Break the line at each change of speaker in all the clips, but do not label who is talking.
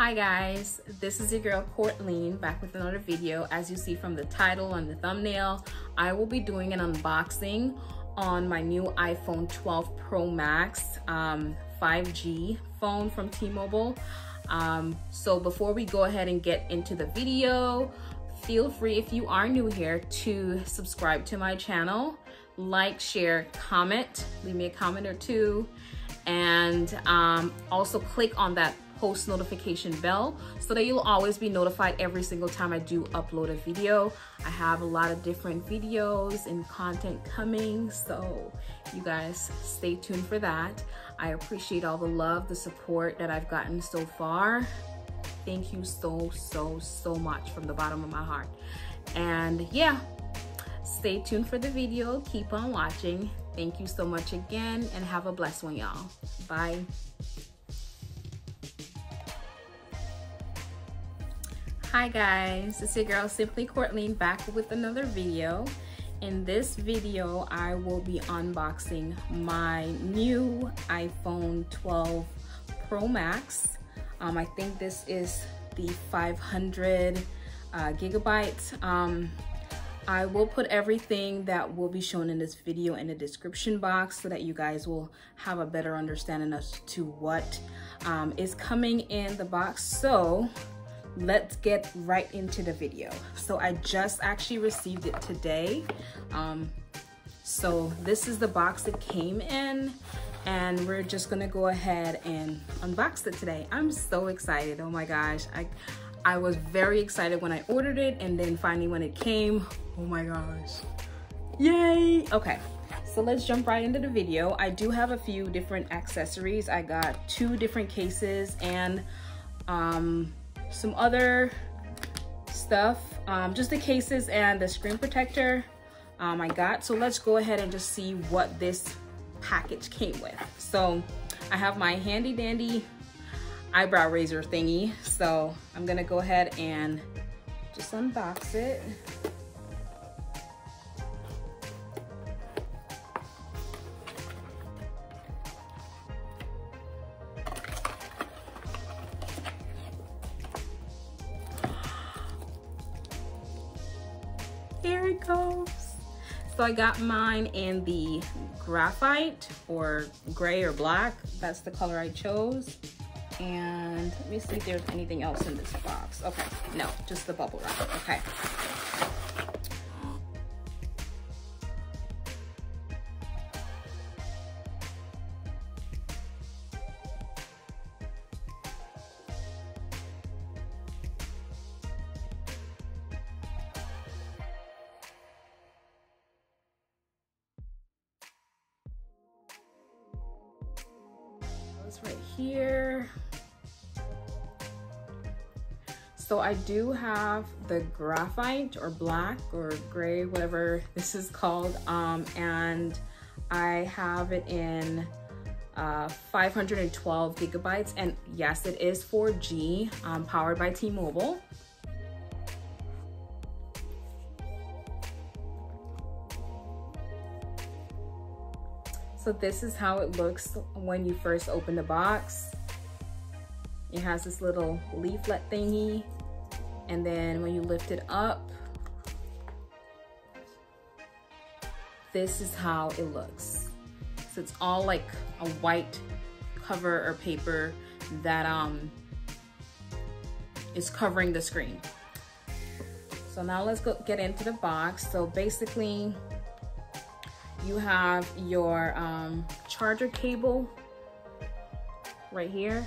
Hi guys, this is your girl Courtline back with another video. As you see from the title and the thumbnail, I will be doing an unboxing on my new iPhone 12 Pro Max 5G phone from T-Mobile. So before we go ahead and get into the video, feel free, if you are new here, to subscribe to my channel, like, share, comment, leave me a comment or two, and also click on that post notification bell so that you'll always be notified every single time I do upload a video. I have a lot of different videos and content coming, so you guys stay tuned for that. I appreciate all the love, the support that I've gotten so far. Thank you so much from the bottom of my heart. And yeah, stay tuned for the video. Keep on watching. Thank you so much again, and have a blessed one, y'all. Bye. Hi guys, it's your girl Simply Courtline back with another video. In this video, I will be unboxing my new iPhone 12 Pro Max. I think this is the 500 gigabytes. I will put everything that will be shown in this video in the description box so that you guys will have a better understanding as to what is coming in the box. So let's get right into the video. So I just actually received it today. So this is the box it came in, and we're just gonna go ahead and unbox it today. I'm so excited, oh my gosh. I was very excited when I ordered it, and then finally when it came, oh my gosh, yay. Okay, so let's jump right into the video. I do have a few different accessories. I got 2 different cases and some other stuff, just the cases and the screen protector I got. So let's go ahead and just see what this package came with. So I have my handy dandy eyebrow razor thingy, so I'm gonna go ahead and just unbox it. Here it goes. So I got mine in the graphite, or gray or black. That's the color I chose. And let me see if there's anything else in this box. Okay, no, just the bubble wrap. Okay. It's right here. So I do have the graphite or black or gray, whatever this is called, and I have it in 512 gigabytes, and yes, it is 4G, powered by T-Mobile. So this is how it looks when you first open the box. It has this little leaflet thingy, and then when you lift it up, this is how it looks. So it's all like a white cover or paper that is covering the screen. So now let's get into the box. So basically, you have your charger cable right here,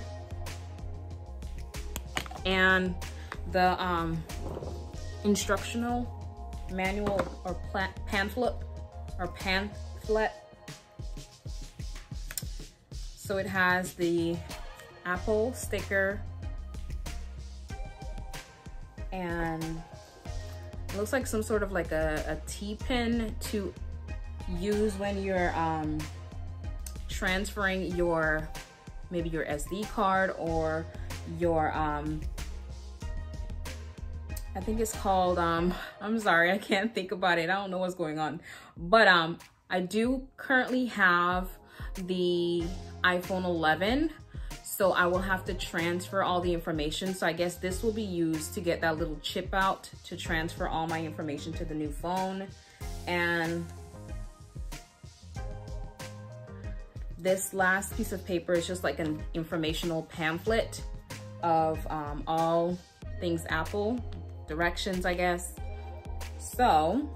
and the instructional manual or pamphlet. So it has the Apple sticker, and it looks like some sort of like a T-pin to use when you're transferring your, maybe your SD card or your I think it's called I'm sorry, I can't think about it. I don't know what's going on, but I do currently have the iPhone 11, So I will have to transfer all the information. So I guess this will be used to get that little chip out to transfer all my information to the new phone. And this last piece of paper is just like an informational pamphlet of all things Apple, directions, I guess. So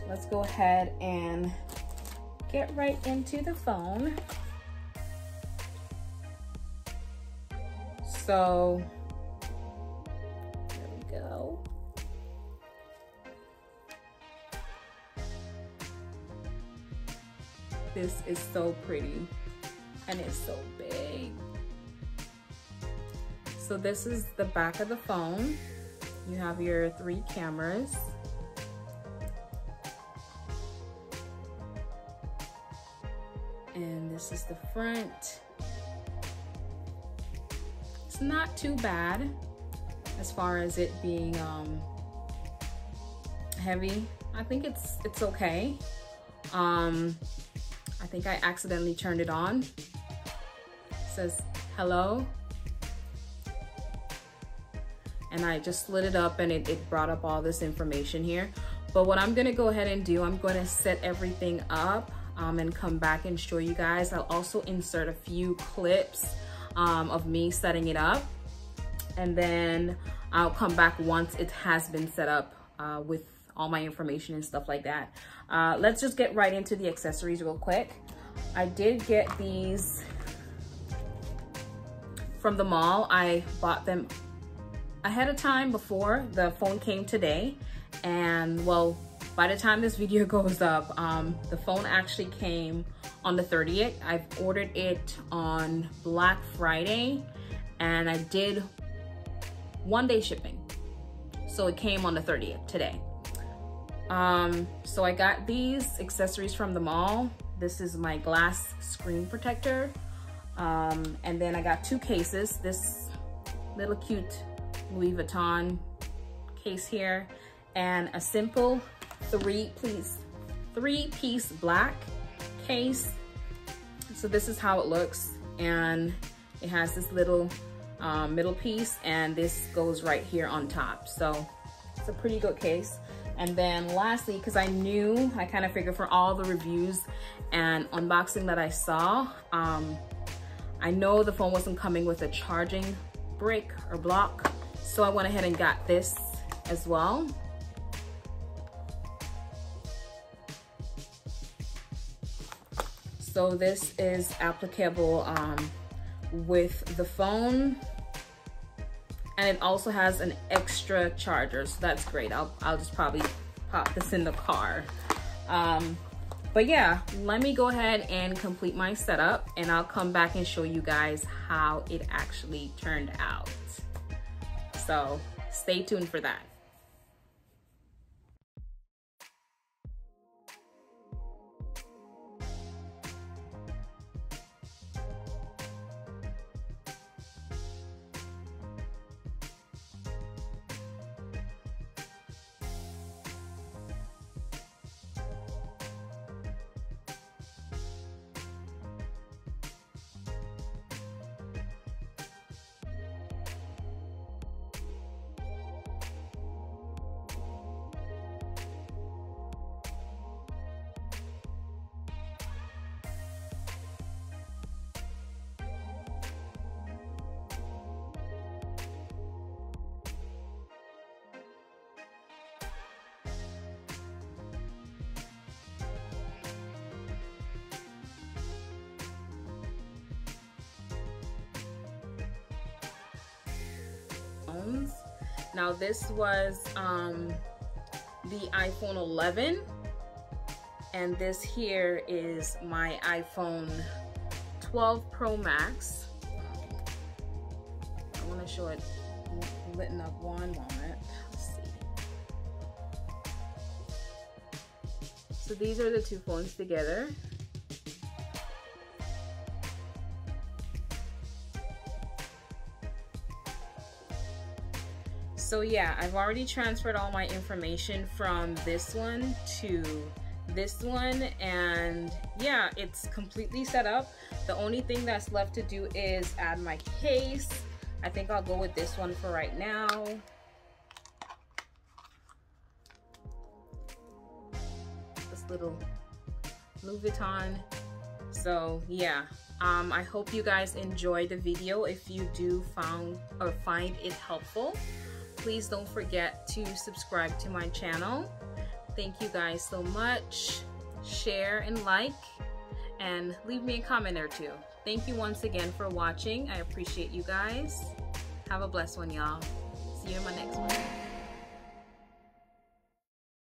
let's go ahead and get right into the phone. So there we go. This is so pretty and it's so big. So this is the back of the phone. You have your 3 cameras. And this is the front. It's not too bad as far as it being heavy. I think it's okay. I think I accidentally turned it on. It says hello. And I just slid it up and it brought up all this information here. But what I'm gonna go ahead and do, I'm gonna set everything up and come back and show you guys. I'll also insert a few clips of me setting it up. And then I'll come back once it has been set up with all my information and stuff like that. Let's just get right into the accessories real quick. I did get these from the mall. I bought them ahead of time before the phone came today. And well, by the time this video goes up, the phone actually came on the 30th. I've ordered it on Black Friday and I did 1-day shipping. So it came on the 30th today. So I got these accessories from the mall. This is my glass screen protector. And then I got 2 cases. This little cute Louis Vuitton case here and a simple 3-piece black case. So this is how it looks, and it has this little middle piece, and this goes right here on top. So it's a pretty good case. And then lastly, because I kind of figured for all the reviews and unboxing that I saw, I know the phone wasn't coming with a charging brick or block, so I went ahead and got this as well. So this is applicable with the phone, and it also has an extra charger, so that's great. I'll just probably pop this in the car. But yeah, let me go ahead and complete my setup, and I'll come back and show you guys how it actually turned out. So stay tuned for that. Now this was the iPhone 11, and this here is my iPhone 12 Pro Max. I want to show it lit up one moment. Let's see. So these are the 2 phones together. So yeah, I've already transferred all my information from this one to this one, and yeah, it's completely set up. The only thing that's left to do is add my case. I think I'll go with this one for right now. This little Louis Vuitton. So yeah, I hope you guys enjoyed the video. If you do find it helpful, please don't forget to subscribe to my channel. Thank you guys so much. Share and like, and leave me a comment or two. Thank you once again for watching. I appreciate you guys. Have a blessed one, y'all. See you in my next one.